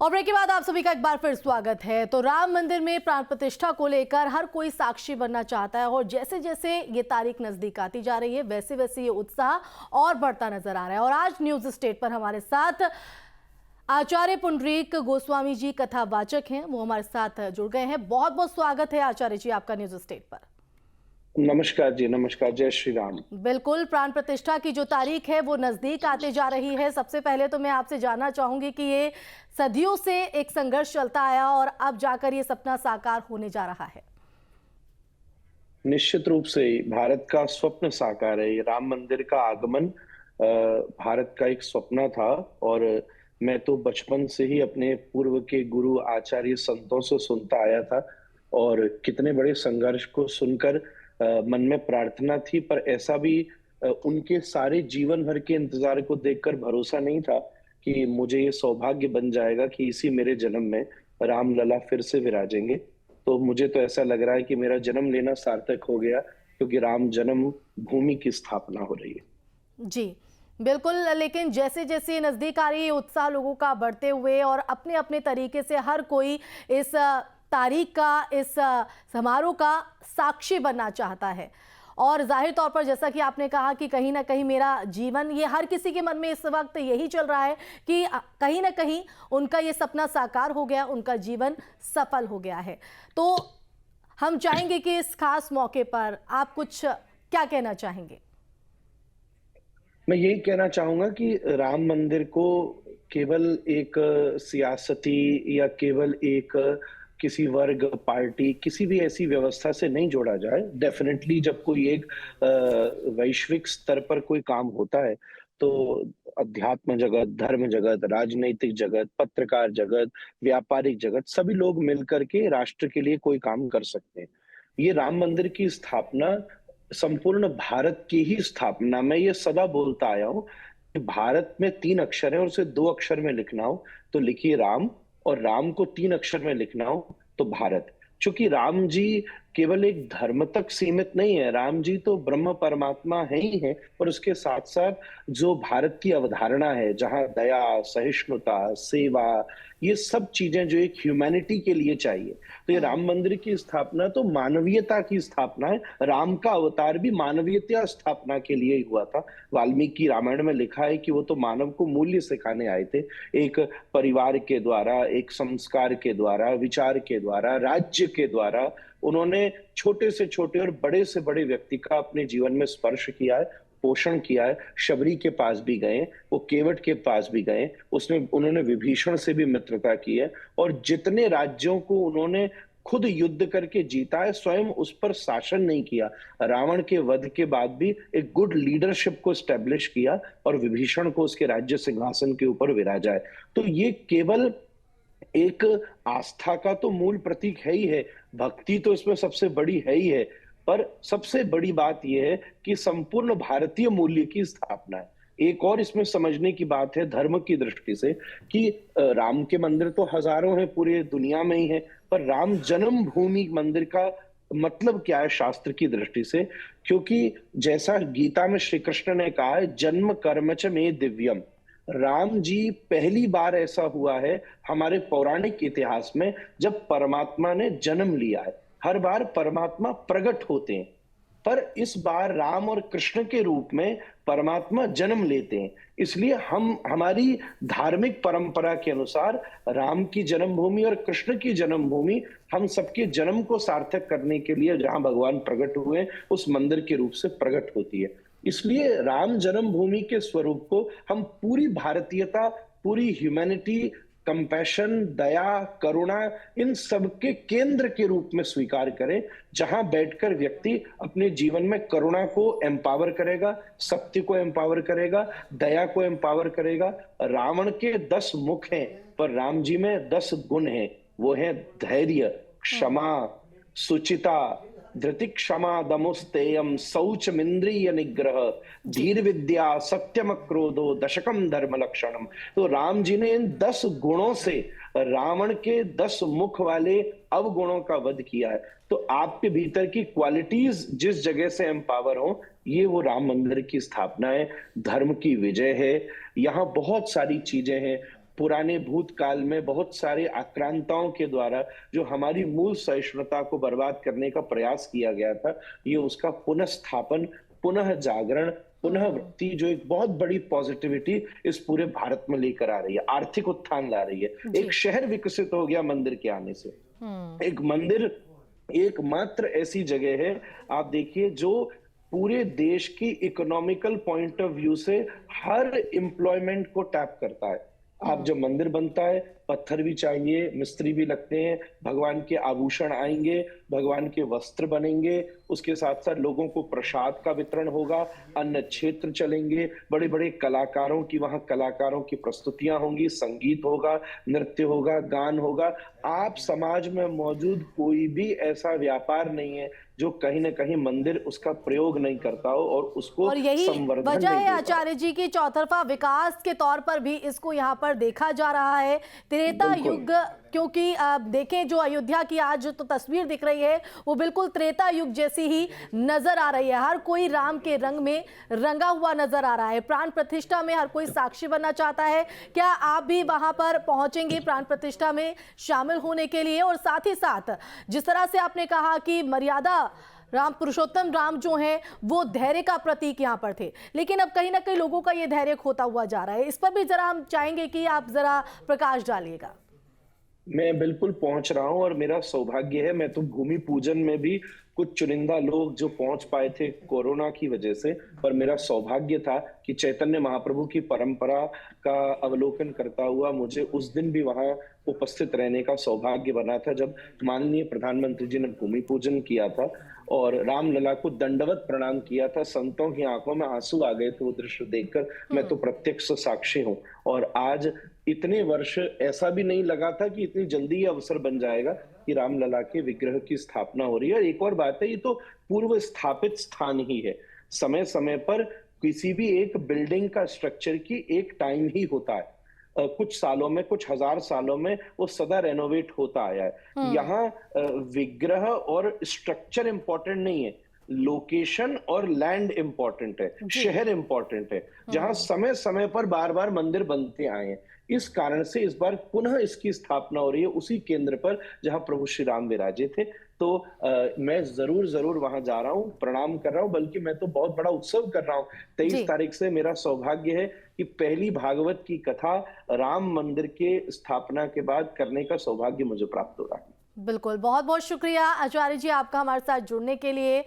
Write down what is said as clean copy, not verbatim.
और ब्रेक के बाद आप सभी का एक बार फिर स्वागत है। तो राम मंदिर में प्राण प्रतिष्ठा को लेकर हर कोई साक्षी बनना चाहता है और जैसे जैसे ये तारीख नजदीक आती जा रही है वैसे वैसे ये उत्साह और बढ़ता नजर आ रहा है। और आज न्यूज स्टेट पर हमारे साथ आचार्य पुंडरीक गोस्वामी जी कथावाचक हैं, वो हमारे साथ जुड़ गए हैं। बहुत बहुत स्वागत है आचार्य जी आपका न्यूज स्टेट पर। नमस्कार जी, नमस्कार। जय श्री राम। बिल्कुल, प्राण प्रतिष्ठा की जो तारीख है वो नजदीक आते जा रही है। सबसे पहले तो मैं आपसे जानना चाहूंगी कि ये सदियों से एक संघर्ष चलता आया और अब जाकर ये सपना साकार होने जा रहा है। निश्चित रूप से भारत का स्वप्न साकार है। राम मंदिर का आगमन भारत का एक सपना था और मैं तो बचपन से ही अपने पूर्व के गुरु आचार्य संतों से सुनता आया था और कितने बड़े संघर्ष को सुनकर मन में प्रार्थना थी, पर ऐसा भी उनके सारे जीवन भर के इंतजार को देखकर भरोसा नहीं था कि मुझे ये सौभाग्य बन जाएगा कि इसी मेरे जन्म में रामलला फिर से विराजेंगे। तो मुझे तो ऐसा लग रहा है कि मेरा जन्म लेना सार्थक हो गया, क्योंकि राम जन्म भूमि की स्थापना हो रही है। जी बिल्कुल, लेकिन जैसे जैसे नजदीक आ रही है उत्साह लोगों का बढ़ते हुए और अपने अपने तरीके से हर कोई इस तारीख का, इस समारोह का साक्षी बनना चाहता है। और जाहिर तौर पर जैसा कि आपने कहा कि कहीं ना कहीं मेरा जीवन, ये हर किसी के मन में इस वक्त यही चल रहा है कि कहीं ना कहीं उनका ये सपना साकार हो गया, उनका जीवन सफल हो गया है। तो हम चाहेंगे कि इस खास मौके पर आप कुछ क्या कहना चाहेंगे? मैं यही कहना चाहूंगा कि राम मंदिर को केवल एक सियासती या केवल एक किसी वर्ग, पार्टी, किसी भी ऐसी व्यवस्था से नहीं जोड़ा जाए। डेफिनेटली जब कोई एक वैश्विक स्तर पर कोई काम होता है तो अध्यात्म जगत, धर्म जगत, राजनीतिक जगत, पत्रकार जगत, व्यापारिक जगत, सभी लोग मिलकर के राष्ट्र के लिए कोई काम कर सकते हैं। ये राम मंदिर की स्थापना संपूर्ण भारत की ही स्थापना, मैं ये सदा बोलता आया हूँ कि भारत में 3 अक्षर है और उसे 2 अक्षर में लिखना हो तो लिखिए राम, और राम को 3 अक्षर में लिखना हो तो भारत। क्योंकि राम जी केवल एक धर्म तक सीमित नहीं है, राम जी तो ब्रह्म परमात्मा है ही है, और उसके साथ साथ जो भारत की अवधारणा है, जहां दया, सहिष्णुता, सेवा, ये सब चीजें जो एक ह्यूमैनिटी के लिए चाहिए, तो ये राम मंदिर की स्थापना तो मानवीयता की स्थापना है। राम का अवतार भी मानवीयता स्थापना के लिए ही हुआ था। वाल्मीकि रामायण में लिखा है कि वो तो मानव को मूल्य सिखाने आए थे, एक परिवार के द्वारा, एक संस्कार के द्वारा, विचार के द्वारा, राज्य के द्वारा उन्होंने छोटे से छोटे और बड़े से बड़े व्यक्ति का अपने जीवन में स्पर्श किया है, पोषण किया है। शबरी के पास भी गए, वो केवट के पास भी गए, उसमें उन्होंने विभीषण से भी मित्रता की है, और जितने राज्यों को उन्होंने खुद युद्ध करके जीता है, स्वयं उस पर शासन नहीं किया। रावण के वध के बाद भी एक गुड लीडरशिप को स्टैब्लिश किया और विभीषण को उसके राज्य सिंहासन के ऊपर विराजा है। तो ये केवल एक आस्था का तो मूल प्रतीक है ही है, भक्ति तो इसमें सबसे बड़ी है ही है, पर सबसे बड़ी बात यह है कि संपूर्ण भारतीय मूल्य की स्थापना है। एक और इसमें समझने की बात है धर्म की दृष्टि से कि राम के मंदिर तो हजारों हैं, पूरे दुनिया में ही है, पर राम जन्मभूमि मंदिर का मतलब क्या है शास्त्र की दृष्टि से? क्योंकि जैसा गीता में श्री कृष्ण ने कहा है, जन्म कर्म च मे दिव्यम, राम जी पहली बार ऐसा हुआ है हमारे पौराणिक इतिहास में जब परमात्मा ने जन्म लिया है। हर बार परमात्मा प्रकट होते हैं, पर इस बार राम और कृष्ण के रूप में परमात्मा जन्म लेते हैं। इसलिए हम हमारी धार्मिक परंपरा के अनुसार राम की जन्मभूमि और कृष्ण की जन्मभूमि हम सबके जन्म को सार्थक करने के लिए जहां भगवान प्रकट हुए उस मंदिर के रूप से प्रकट होती है। इसलिए राम जन्मभूमि के स्वरूप को हम पूरी भारतीयता, पूरी ह्यूमैनिटी, कंपैशन, दया, करुणा, इन सब के केंद्र के रूप में स्वीकार करें, जहां बैठकर व्यक्ति अपने जीवन में करुणा को एम्पावर करेगा, सत्य को एम्पावर करेगा, दया को एम्पावर करेगा। रावण के 10 मुख हैं, पर राम जी में 10 गुण हैं। वो है धैर्य, क्षमा, सुचिता, धृति, क्षमा, दमुस्तेयम, शौचमिंद्रिय निग्रह, धीर विद्या, सत्यम क्रोधो, दशकम धर्म लक्षणम। तो राम जी ने इन 10 गुणों से रावण के 10 मुख वाले अवगुणों का वध किया है। तो आपके भीतर की क्वालिटीज जिस जगह से एम्पावर हो, ये वो राम मंदिर की स्थापना है, धर्म की विजय है। यहाँ बहुत सारी चीजें हैं, पुराने भूतकाल में बहुत सारे आक्रांताओं के द्वारा जो हमारी मूल सहिष्णुता को बर्बाद करने का प्रयास किया गया था, ये उसका पुनःस्थापन, पुनः जागरण, पुनः वृत्ति, जो एक बहुत बड़ी पॉजिटिविटी इस पूरे भारत में लेकर आ रही है, आर्थिक उत्थान ला रही है। जी। एक शहर विकसित हो गया मंदिर के आने से। एक मंदिर एकमात्र ऐसी जगह है, आप देखिए, जो पूरे देश की इकोनॉमिकल पॉइंट ऑफ व्यू से हर एम्प्लॉयमेंट को टैप करता है। आप जब मंदिर बनता है, पत्थर भी चाहिए, मिस्त्री भी लगते हैं, भगवान के आभूषण आएंगे, भगवान के वस्त्र बनेंगे, उसके साथ साथ लोगों को प्रसाद का वितरण होगा, अन्न क्षेत्र चलेंगे, बड़े बड़े कलाकारों की वहां कलाकारों की प्रस्तुतियां होंगी, संगीत होगा, नृत्य होगा, गान होगा। आप समाज में मौजूद कोई भी ऐसा व्यापार नहीं है जो कहीं ना कहीं मंदिर उसका प्रयोग नहीं करता हो और उसको और यही संवर्धन वजह नहीं है देता हो। आचार्य जी की चौतरफा विकास के तौर पर भी इसको यहाँ पर देखा जा रहा है। त्रेता बिल्कुल। युग, क्योंकि देखें जो अयोध्या की आज जो तो तस्वीर दिख रही है वो बिल्कुल त्रेता युग जैसी ही नजर आ रही है। हर कोई राम के रंग में रंगा हुआ नजर आ रहा है। प्राण प्रतिष्ठा में हर कोई साक्षी बनना चाहता है। क्या आप भी वहां पर पहुंचेंगे प्राण प्रतिष्ठा में शामिल होने के लिए? और साथ ही साथ जिस तरह से आपने कहा कि मर्यादा राम, पुरुषोत्तम राम जो हैं वो धैर्य का प्रतीक यहाँ पर थे, लेकिन अब कहीं ना कहीं लोगों का ये धैर्य खोता हुआ जा रहा है। इस पर भी जरा हम चाहेंगे कि आप जरा प्रकाश डालिएगा। मैं बिल्कुल पहुंच रहा हूं और मेरा सौभाग्य है, मैं तो भूमि पूजन में भी कुछ चुनिंदा लोग जो पहुंच पाए थे कोरोना की वजह से, पर मेरा सौभाग्य था कि चैतन्य महाप्रभु की परंपरा का अवलोकन करता हुआ मुझे उस दिन भी वहां उपस्थित रहने का सौभाग्य बना था, जब माननीय प्रधानमंत्री जी ने भूमि पूजन किया था और रामलला को दंडवत प्रणाम किया था। संतों की आंखों में आंसू आ गए थे वो दृश्य देखकर। मैं तो प्रत्यक्ष साक्षी हूँ। और आज इतने वर्ष ऐसा भी नहीं लगा था कि इतनी जल्दी ये अवसर बन जाएगा कि रामलला के विग्रह की स्थापना हो रही है। और एक और बात है, ये तो पूर्व स्थापित स्थान ही है। समय समय पर किसी भी एक बिल्डिंग का स्ट्रक्चर की एक टाइम ही होता है। कुछ सालों में, कुछ हजार सालों में वो सदा रेनोवेट होता आया है। यहाँ विग्रह और स्ट्रक्चर इंपॉर्टेंट नहीं है, लोकेशन और लैंड इंपॉर्टेंट है, शहर इंपॉर्टेंट है, जहां समय समय पर बार बार मंदिर बनते आए हैं। इस कारण से इस बार पुनः इसकी स्थापना हो रही है उसी केंद्र पर जहां प्रभु श्री राम विराजे थे। तो मैं जरूर वहां जा रहा हूं, प्रणाम कर रहा हूं, बल्कि मैं तो बहुत बड़ा उत्सव कर रहा हूं। 23 तारीख से मेरा सौभाग्य है कि पहली भागवत की कथा राम मंदिर के स्थापना के बाद करने का सौभाग्य मुझे प्राप्त हो रहा है। बिल्कुल, बहुत बहुत शुक्रिया आचार्य जी आपका हमारे साथ जुड़ने के लिए।